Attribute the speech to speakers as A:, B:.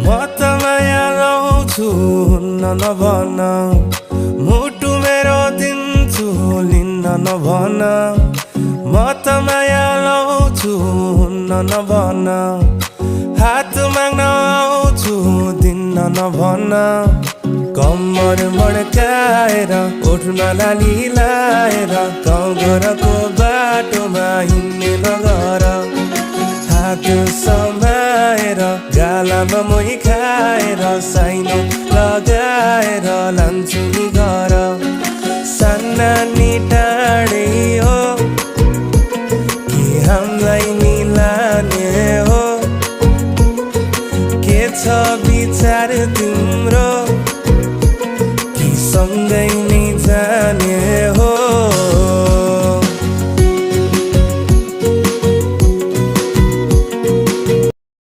A: म त माया लाउँछु नभन मुटु मेरो दिन्छु लिन्न नभन म त माया लाउँछु नभन हात माग्न आउँछु दिन्न नभन कम्मर मड्काएर ओठमा लाली लाएर गाउँ घरको बाटोमा हिँड्ने नगर हात समाएर गालामा मोही खाएर साइनो लगाएर लान्छु नि घर सान्नानी टाढै हो